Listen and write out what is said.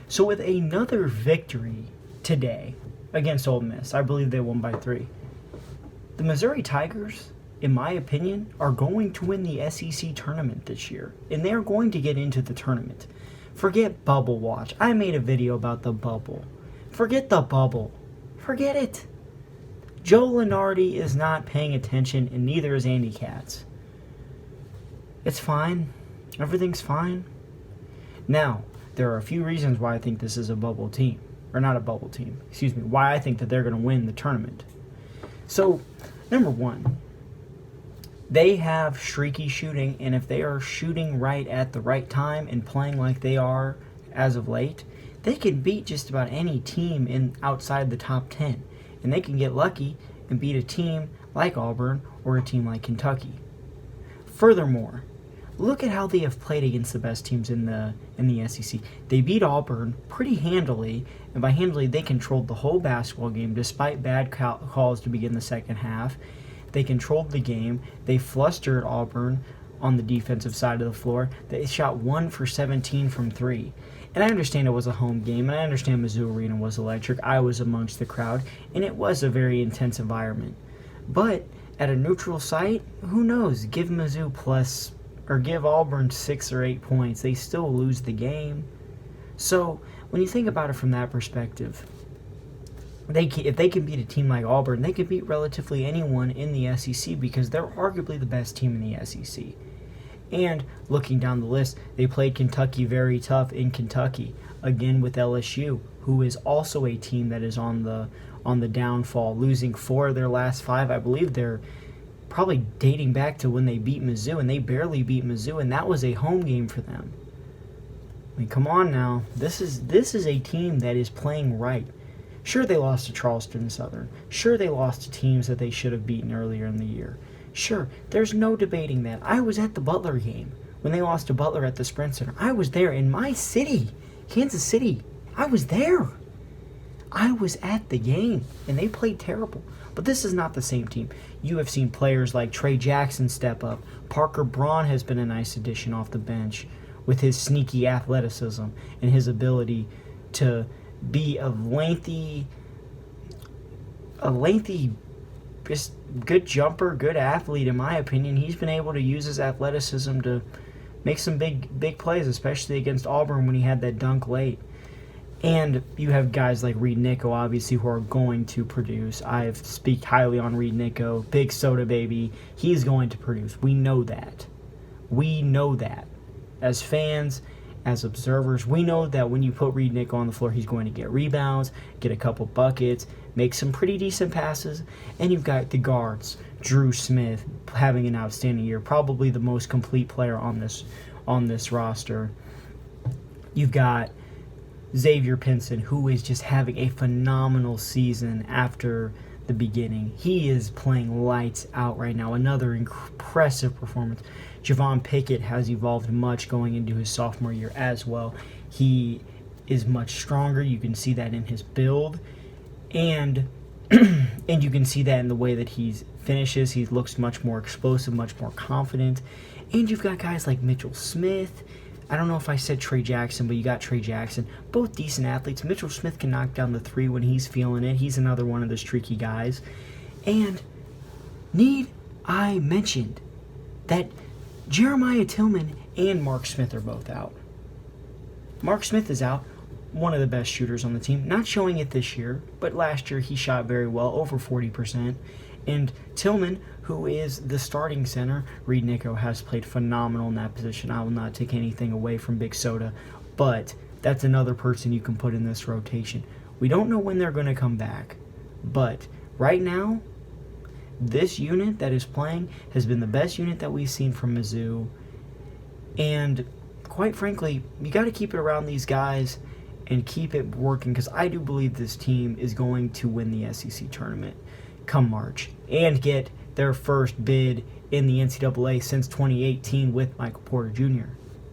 So with another victory today against Ole Miss, I believe they won by 3. The Missouri Tigers, in my opinion, are going to win the SEC tournament this year, and they're going to get into the tournament. Forget bubble watch. I made a video about the bubble. Forget the bubble. Forget it. Joe Lunardi is not paying attention, and neither is Andy Katz. It's fine. Everything's fine. Now, there are a few reasons why I think this is a bubble team. Or not a bubble team. Excuse me. Why I think that they're going to win the tournament. So, number one, they have streaky shooting, and if they are shooting right at the right time and playing like they are as of late, they can beat just about any team outside the top 10. And they can get lucky and beat a team like Auburn or a team like Kentucky. Furthermore, look at how they have played against the best teams in the SEC. They beat Auburn pretty handily, and by handily, they controlled the whole basketball game despite bad calls to begin the second half. They controlled the game. They flustered Auburn on the defensive side of the floor. They shot 1 for 17 from 3. And I understand it was a home game, and I understand Mizzou Arena was electric. I was amongst the crowd, and it was a very intense environment. But at a neutral site, who knows? Give Mizzou plus, or give Auburn 6 or 8 points. They still lose the game. So when you think about it from that perspective, if they can beat a team like Auburn, they can beat relatively anyone in the SEC because they're arguably the best team in the SEC. And looking down the list, they played Kentucky very tough in Kentucky, again with LSU, who is also a team that is on the downfall, losing 4 of their last 5. I believe they're probably dating back to when they beat Mizzou, and they barely beat Mizzou, and that was a home game for them. I mean, come on now. This is a team that is playing right. Sure, they lost to Charleston Southern. Sure, they lost to teams that they should have beaten earlier in the year. Sure, there's no debating that. I was at the Butler game when they lost to Butler at the Sprint Center. I was there in my city, Kansas City. I was there. I was at the game, and they played terrible. But this is not the same team. You have seen players like Trey Jackson step up. Parker Braun has been a nice addition off the bench with his sneaky athleticism and his ability to be a lengthy, just good jumper, good athlete, in my opinion. He's been able to use his athleticism to make some big plays, especially against Auburn when he had that dunk late. And you have guys like Reed Nico, obviously, who are going to produce. I've speak highly on Reed Nico. Big soda baby. He's going to produce. We know that. We know that. As fans, as observers, we know that when you put Reed Nico on the floor, he's going to get rebounds, get a couple buckets, make some pretty decent passes. And you've got the guards, Drew Smith, having an outstanding year, probably the most complete player on this roster. You've got Xavier Pinson, who is just having a phenomenal season after the beginning. He is playing lights out right now. Another impressive performance. Javon Pickett has evolved much going into his sophomore year as well. He is much stronger. You can see that in his build. And you can see that in the way that he finishes. He looks much more explosive, much more confident. And you've got guys like Mitchell Smith. I don't know if I said Trey Jackson, but you got Trey Jackson. Both decent athletes. Mitchell Smith can knock down the 3 when he's feeling it. He's another one of the streaky guys. And need I mention that Jeremiah Tillman and Mark Smith are both out. Mark Smith is out, one of the best shooters on the team. Not showing it this year, but last year he shot very well, over 40%. And Tillman, who is the starting center, Reed Nico, has played phenomenal in that position. I will not take anything away from Big Soda, but that's another person you can put in this rotation. We don't know when they're going to come back, but right now, this unit that is playing has been the best unit that we've seen from Mizzou. And quite frankly, you got to keep it around these guys and keep it working, because I do believe this team is going to win the SEC tournament come March and get their first bid in the NCAA since 2018 with Michael Porter Jr.